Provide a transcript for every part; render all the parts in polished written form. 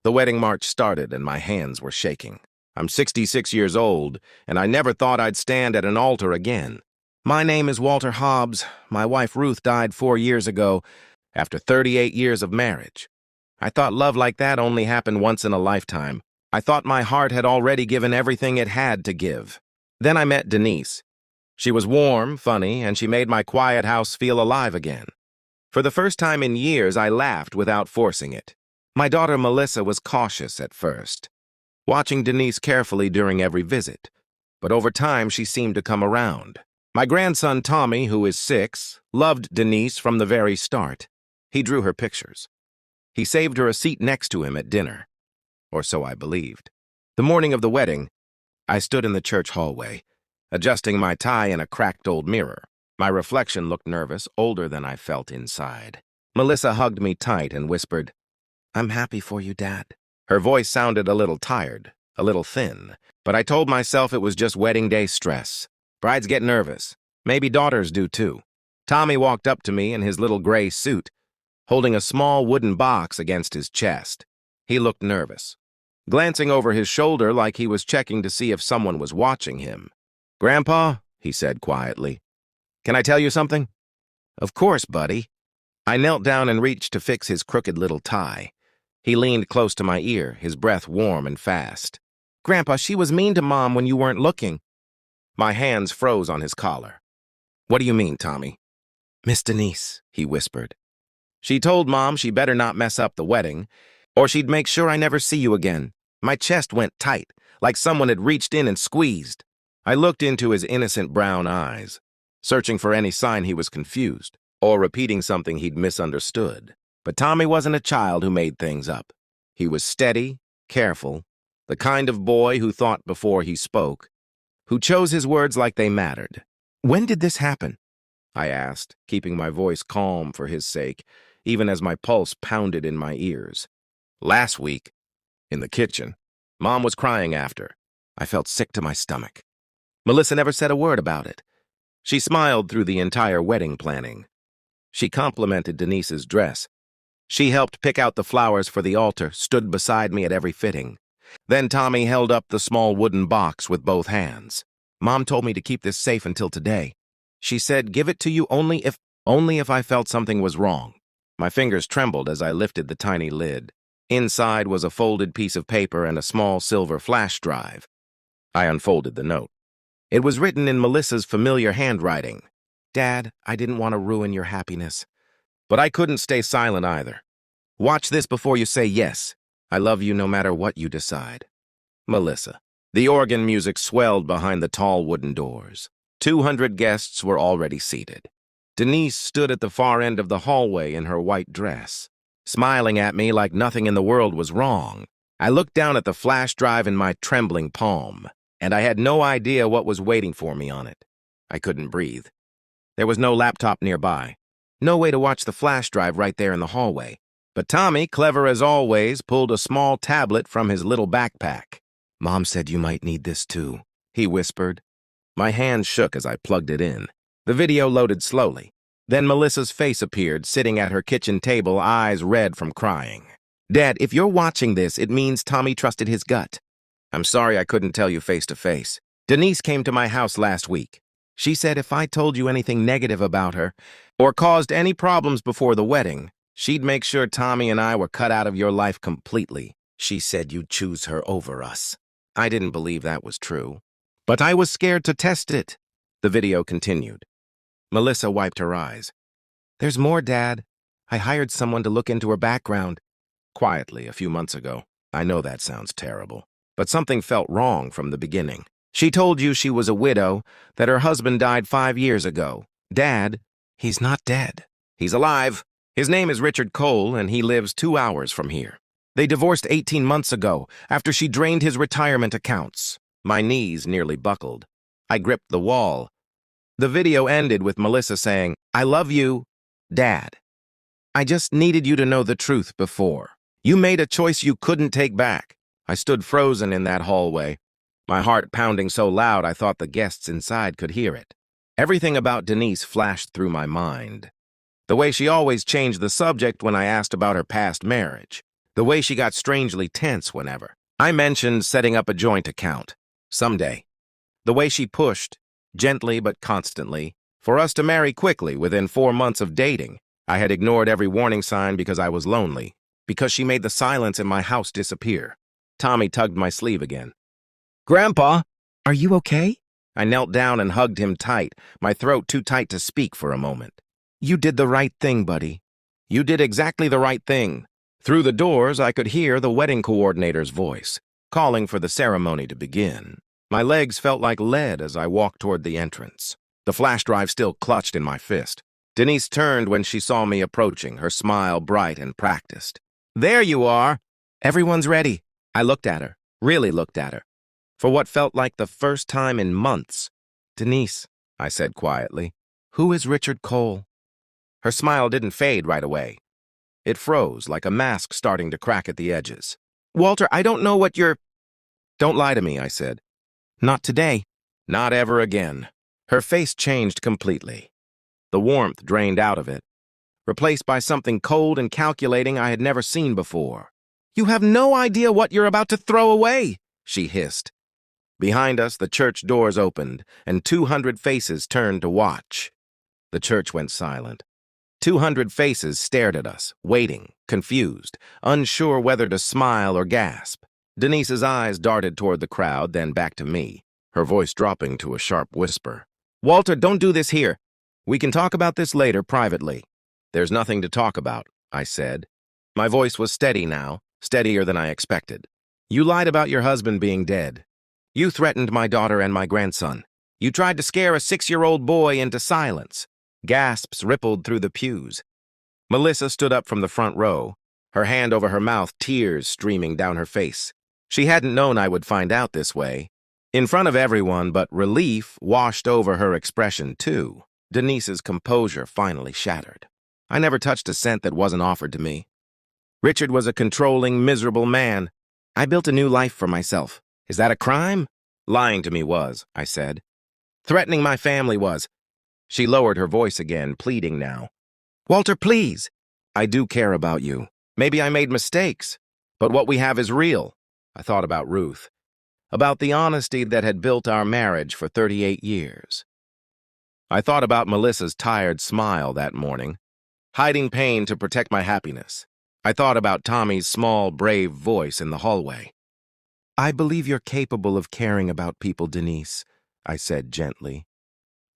The wedding march started and my hands were shaking. I'm 66 years old, and I never thought I'd stand at an altar again. My name is Walter Hobbs. My wife Ruth died 4 years ago, after 38 years of marriage. I thought love like that only happened once in a lifetime. I thought my heart had already given everything it had to give. Then I met Denise. She was warm, funny, and she made my quiet house feel alive again. For the first time in years, I laughed without forcing it. My daughter Melissa was cautious at first, watching Denise carefully during every visit, but over time she seemed to come around. My grandson Tommy, who is 6, loved Denise from the very start. He drew her pictures. He saved her a seat next to him at dinner, or so I believed. The morning of the wedding, I stood in the church hallway, adjusting my tie in a cracked old mirror. My reflection looked nervous, older than I felt inside. Melissa hugged me tight and whispered, "I'm happy for you, Dad." Her voice sounded a little tired, a little thin, but I told myself it was just wedding day stress. Brides get nervous. Maybe daughters do too. Tommy walked up to me in his little gray suit, holding a small wooden box against his chest. He looked nervous, glancing over his shoulder like he was checking to see if someone was watching him. "Grandpa," he said quietly, "can I tell you something?" "Of course, buddy." I knelt down and reached to fix his crooked little tie. He leaned close to my ear, his breath warm and fast. "Grandpa, she was mean to Mom when you weren't looking." My hands froze on his collar. "What do you mean, Tommy?" "Miss Denise," he whispered. "She told Mom she better not mess up the wedding, or she'd make sure I never see you again." My chest went tight, like someone had reached in and squeezed. I looked into his innocent brown eyes, searching for any sign he was confused, or repeating something he'd misunderstood. But Tommy wasn't a child who made things up. He was steady, careful, the kind of boy who thought before he spoke, who chose his words like they mattered. "When did this happen?" I asked, keeping my voice calm for his sake, even as my pulse pounded in my ears. "Last week, in the kitchen. Mom was crying after. I felt sick to my stomach. Melissa never said a word about it. She smiled through the entire wedding planning. She complimented Denise's dress. She helped pick out the flowers for the altar, stood beside me at every fitting. Then Tommy held up the small wooden box with both hands. "Mom told me to keep this safe until today. She said, give it to you only if I felt something was wrong." My fingers trembled as I lifted the tiny lid. Inside was a folded piece of paper and a small silver flash drive. I unfolded the note. It was written in Melissa's familiar handwriting. "Dad, I didn't want to ruin your happiness." But I couldn't stay silent either. "Watch this before you say yes. I love you no matter what you decide. Melissa." The organ music swelled behind the tall wooden doors. 200 guests were already seated. Denise stood at the far end of the hallway in her white dress, smiling at me like nothing in the world was wrong. I looked down at the flash drive in my trembling palm, and I had no idea what was waiting for me on it. I couldn't breathe. There was no laptop nearby. No way to watch the flash drive right there in the hallway. But Tommy, clever as always, pulled a small tablet from his little backpack. "Mom said you might need this too," he whispered. My hand shook as I plugged it in. The video loaded slowly. Then Melissa's face appeared, sitting at her kitchen table, eyes red from crying. "Dad, if you're watching this, it means Tommy trusted his gut. I'm sorry I couldn't tell you face to face. Denise came to my house last week. She said if I told you anything negative about her, or caused any problems before the wedding, she'd make sure Tommy and I were cut out of your life completely. She said you'd choose her over us." I didn't believe that was true, but I was scared to test it. The video continued. Melissa wiped her eyes. "There's more, Dad. I hired someone to look into her background." Quietly, a few months ago. I know that sounds terrible, but something felt wrong from the beginning. "She told you she was a widow, that her husband died 5 years ago. Dad, he's not dead. He's alive. His name is Richard Cole, and he lives 2 hours from here. They divorced 18 months ago, after she drained his retirement accounts." My knees nearly buckled. I gripped the wall. The video ended with Melissa saying, "I love you, Dad. I just needed you to know the truth before. You made a choice you couldn't take back." I stood frozen in that hallway, my heart pounding so loud I thought the guests inside could hear it. Everything about Denise flashed through my mind. The way she always changed the subject when I asked about her past marriage. The way she got strangely tense whenever I mentioned setting up a joint account. Someday. The way she pushed, gently but constantly, for us to marry quickly within 4 months of dating. I had ignored every warning sign because I was lonely, because she made the silence in my house disappear. Tommy tugged my sleeve again. "Grandpa, are you okay?" I knelt down and hugged him tight, my throat too tight to speak for a moment. "You did the right thing, buddy. You did exactly the right thing." Through the doors, I could hear the wedding coordinator's voice, calling for the ceremony to begin. My legs felt like lead as I walked toward the entrance, the flash drive still clutched in my fist. Denise turned when she saw me approaching, her smile bright and practiced. "There you are. Everyone's ready." I looked at her, really looked at her, for what felt like the first time in months. "Denise," I said quietly, "who is Richard Cole?" Her smile didn't fade right away. It froze like a mask starting to crack at the edges. "Walter, I don't know what you're—" "Don't lie to me," I said. "Not today. Not ever again." Her face changed completely. The warmth drained out of it, replaced by something cold and calculating I had never seen before. "You have no idea what you're about to throw away," she hissed. Behind us, the church doors opened, and 200 faces turned to watch. The church went silent. 200 faces stared at us, waiting, confused, unsure whether to smile or gasp. Denise's eyes darted toward the crowd, then back to me, her voice dropping to a sharp whisper. "Walter, don't do this here. We can talk about this later, privately." "There's nothing to talk about," I said. My voice was steady now, steadier than I expected. "You lied about your husband being dead. You threatened my daughter and my grandson. You tried to scare a 6-year-old boy into silence." Gasps rippled through the pews. Melissa stood up from the front row, her hand over her mouth, tears streaming down her face. She hadn't known I would find out this way. In front of everyone, but relief washed over her expression, too. Denise's composure finally shattered. "I never touched a cent that wasn't offered to me. Richard was a controlling, miserable man. I built a new life for myself. Is that a crime?" "Lying to me was," I said. "Threatening my family was." She lowered her voice again, pleading now. "Walter, please. I do care about you. Maybe I made mistakes, but what we have is real." I thought about Ruth, about the honesty that had built our marriage for 38 years. I thought about Melissa's tired smile that morning, hiding pain to protect my happiness. I thought about Tommy's small, brave voice in the hallway. "I believe you're capable of caring about people, Denise," I said gently.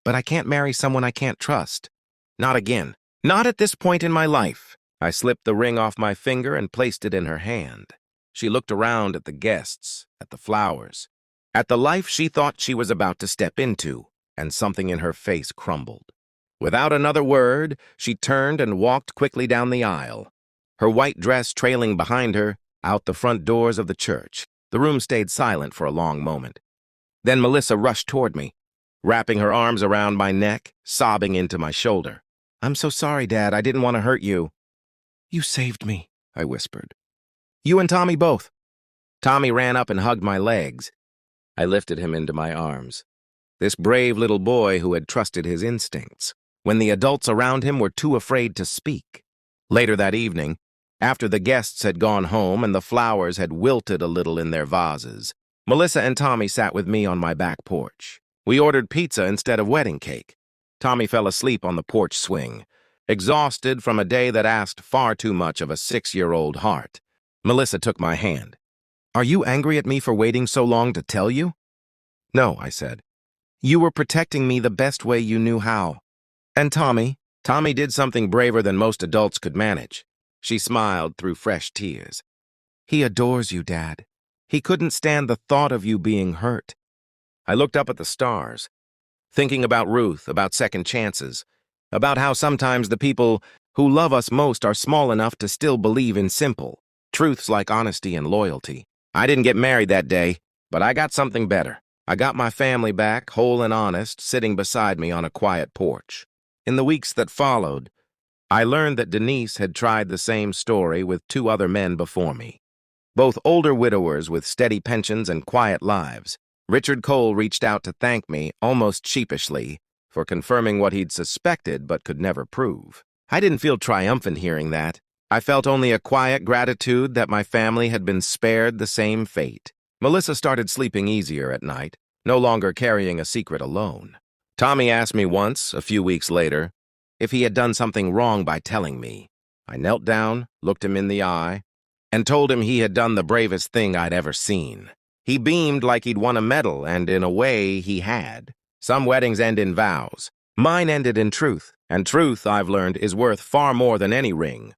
"But I can't marry someone I can't trust. Not again. Not at this point in my life." I slipped the ring off my finger and placed it in her hand. She looked around at the guests, at the flowers, at the life she thought she was about to step into, and something in her face crumbled. Without another word, she turned and walked quickly down the aisle, her white dress trailing behind her, out the front doors of the church. The room stayed silent for a long moment. Then Melissa rushed toward me, wrapping her arms around my neck, sobbing into my shoulder. "I'm so sorry, Dad. I didn't want to hurt you." "You saved me," I whispered. "You and Tommy both." Tommy ran up and hugged my legs. I lifted him into my arms. This brave little boy who had trusted his instincts, when the adults around him were too afraid to speak. Later that evening, after the guests had gone home and the flowers had wilted a little in their vases, Melissa and Tommy sat with me on my back porch. We ordered pizza instead of wedding cake. Tommy fell asleep on the porch swing, exhausted from a day that asked far too much of a 6-year-old heart. Melissa took my hand. "Are you angry at me for waiting so long to tell you?" "No," I said. "You were protecting me the best way you knew how." "And Tommy did something braver than most adults could manage." She smiled through fresh tears. "He adores you, Dad. He couldn't stand the thought of you being hurt." I looked up at the stars, thinking about Ruth, about second chances, about how sometimes the people who love us most are small enough to still believe in simple truths like honesty and loyalty. I didn't get married that day, but I got something better. I got my family back, whole and honest, sitting beside me on a quiet porch. In the weeks that followed, I learned that Denise had tried the same story with 2 other men before me, both older widowers with steady pensions and quiet lives. Richard Cole reached out to thank me, almost sheepishly, for confirming what he'd suspected but could never prove. I didn't feel triumphant hearing that. I felt only a quiet gratitude that my family had been spared the same fate. Melissa started sleeping easier at night, no longer carrying a secret alone. Tommy asked me once, a few weeks later, if he had done something wrong by telling me. I knelt down, looked him in the eye, and told him he had done the bravest thing I'd ever seen. He beamed like he'd won a medal, and in a way, he had. Some weddings end in vows. Mine ended in truth, and truth, I've learned, is worth far more than any ring.